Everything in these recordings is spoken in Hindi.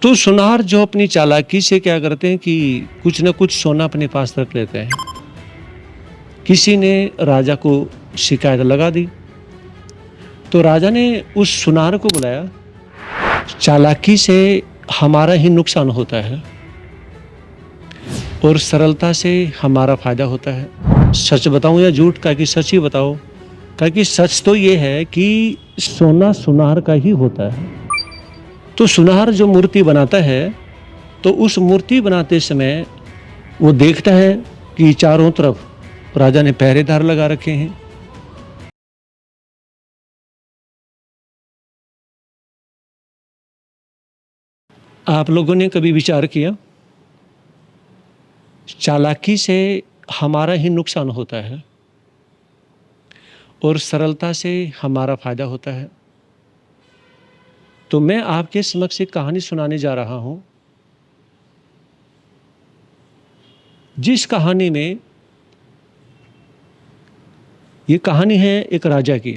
तो सुनार जो अपनी चालाकी से क्या करते हैं कि कुछ न कुछ सोना अपने पास रख लेते हैं। किसी ने राजा को शिकायत लगा दी, तो राजा ने उस सुनार को बुलाया। चालाकी से हमारा ही नुकसान होता है और सरलता से हमारा फायदा होता है। सच बताऊं या झूठ? कहा कि सच ही बताओ। कहा कि सच तो ये है कि सोना सुनार का ही होता है। तो सुनार जो मूर्ति बनाता है, तो उस मूर्ति बनाते समय वो देखता है कि चारों तरफ राजा ने पहरेदार लगा रखे हैं। आप लोगों ने कभी विचार किया, चालाकी से हमारा ही नुकसान होता है और सरलता से हमारा फायदा होता है। तो मैं आपके समक्ष एक कहानी सुनाने जा रहा हूं, जिस कहानी में ये कहानी है एक राजा की।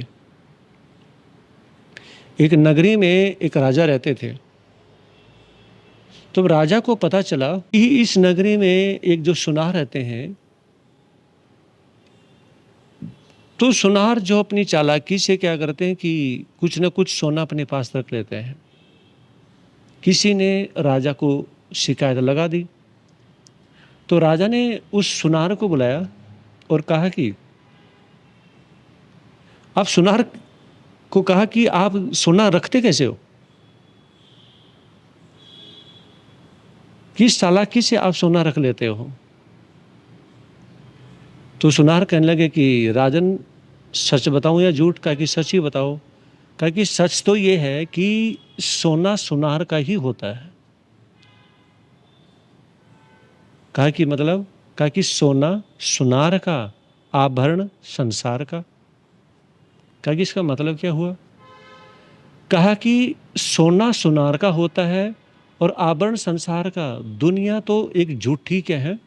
एक नगरी में एक राजा रहते थे। तो राजा को पता चला कि इस नगरी में एक जो सुनार रहते हैं, तो सुनार जो अपनी चालाकी से क्या करते हैं कि कुछ न कुछ सोना अपने पास रख लेते हैं। किसी ने राजा को शिकायत लगा दी, तो राजा ने उस सुनार को बुलाया और कहा कि आप सुनार को कहा कि आप सोना रखते कैसे हो? किस चालाकी से आप सोना रख लेते हो? तो सुनार कहने लगे कि राजन, सच बताऊं या झूठ? कहा कि सच ही बताओ। कहा कि सच तो ये है कि सोना सुनार का ही होता है। कहा कि मतलब? कहा कि सोना सुनार का, आभरण संसार का। कहा कि इसका मतलब क्या हुआ? कहा कि सोना सुनार का होता है और आभरण संसार का। दुनिया तो एक झूठी क्या है?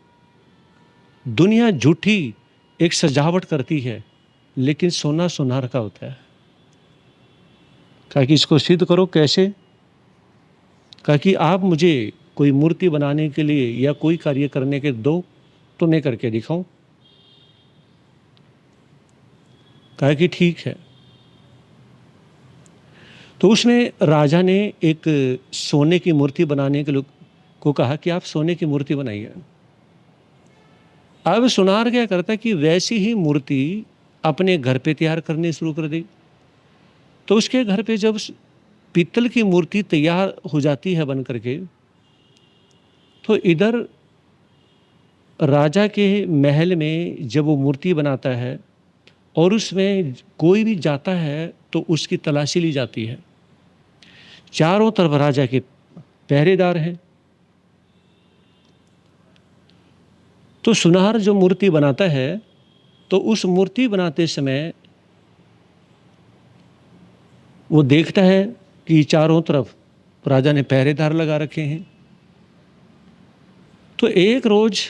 दुनिया झूठी एक सजावट करती है, लेकिन सोना सुनार का होता है। कहा कि इसको सिद्ध करो। कैसे? कहा कि आप मुझे कोई मूर्ति बनाने के लिए या कोई कार्य करने के दो, तो मैं करके दिखाऊं। कहा कि ठीक है। तो उसने राजा ने एक सोने की मूर्ति बनाने के को कहा कि आप सोने की मूर्ति बनाइए। अब सुनार क्या करता है कि वैसी ही मूर्ति अपने घर पे तैयार करनी शुरू कर दी। तो उसके घर पे जब पीतल की मूर्ति तैयार हो जाती है बन करके, तो इधर राजा के महल में जब वो मूर्ति बनाता है और उसमें कोई भी जाता है तो उसकी तलाशी ली जाती है। चारों तरफ राजा के पहरेदार हैं। तो सुनार जो मूर्ति बनाता है, तो उस मूर्ति बनाते समय वो देखता है कि चारों तरफ राजा ने पहरेदार लगा रखे हैं। तो एक रोज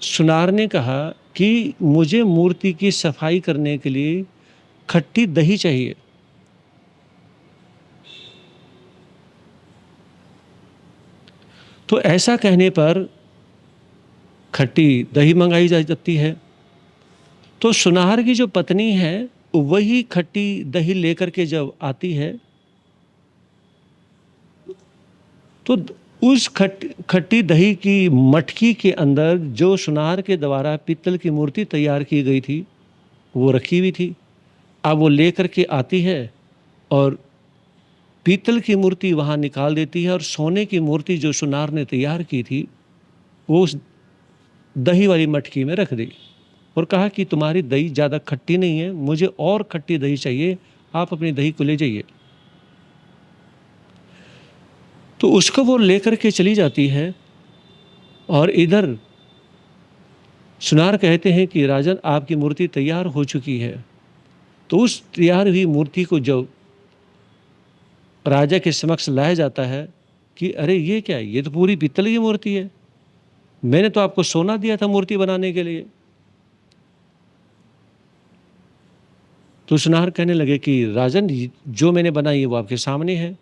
सुनार ने कहा कि मुझे मूर्ति की सफाई करने के लिए खट्टी दही चाहिए। तो ऐसा कहने पर खट्टी दही मंगाई जाती है। तो सुनार की जो पत्नी है, वही खट्टी दही लेकर के जब आती है, तो उस खट्टी दही की मटकी के अंदर जो सुनार के द्वारा पीतल की मूर्ति तैयार की गई थी, वो रखी हुई थी। अब वो लेकर के आती है और पीतल की मूर्ति वहाँ निकाल देती है और सोने की मूर्ति जो सुनार ने तैयार की थी, वो उस दही वाली मटकी में रख दी और कहा कि तुम्हारी दही ज़्यादा खट्टी नहीं है, मुझे और खट्टी दही चाहिए, आप अपनी दही को ले जाइए। तो उसको वो लेकर के चली जाती है और इधर सुनार कहते हैं कि राजन, आपकी मूर्ति तैयार हो चुकी है। तो उस तैयार हुई मूर्ति को जब राजा के समक्ष लाया जाता है कि अरे ये क्या है, ये तो पूरी पीतल की मूर्ति है, मैंने तो आपको सोना दिया था मूर्ति बनाने के लिए। तो सुनार कहने लगे कि राजन, जो मैंने बनाई है वो आपके सामने है।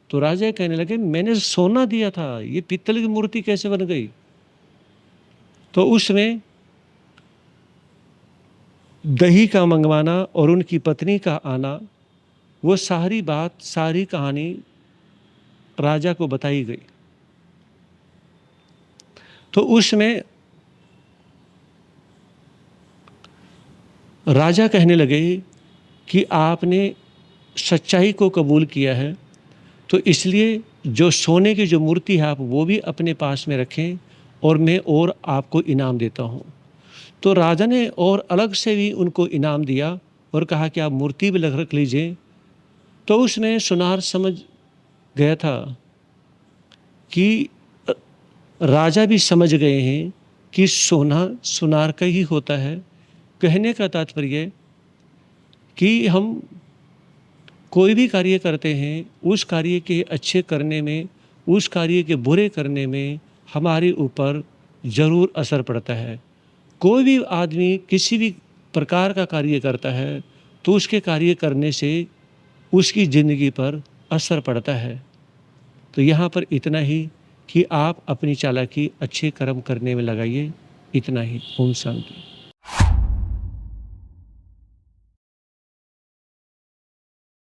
तो राजा कहने लगे मैंने सोना दिया था, ये पीतल की मूर्ति कैसे बन गई? तो उसमें दही का मंगवाना और उनकी पत्नी का आना, वो सारी बात, सारी कहानी राजा को बताई गई। तो उसमें राजा कहने लगे कि आपने सच्चाई को कबूल किया है, तो इसलिए जो सोने की जो मूर्ति है आप वो भी अपने पास में रखें और मैं और आपको इनाम देता हूँ। तो राजा ने और अलग से भी उनको इनाम दिया और कहा कि आप मूर्ति भी रख लीजिए। तो उसमें सुनार समझ गया था कि राजा भी समझ गए हैं कि सोना सुनार का ही होता है। कहने का तात्पर्य कि हम कोई भी कार्य करते हैं, उस कार्य के अच्छे करने में, उस कार्य के बुरे करने में हमारे ऊपर ज़रूर असर पड़ता है। कोई भी आदमी किसी भी प्रकार का कार्य करता है तो उसके कार्य करने से उसकी ज़िंदगी पर असर पड़ता है। तो यहाँ पर इतना ही कि आप अपनी चालाकी अच्छे कर्म करने में लगाइए, इतना ही। ओम शांति।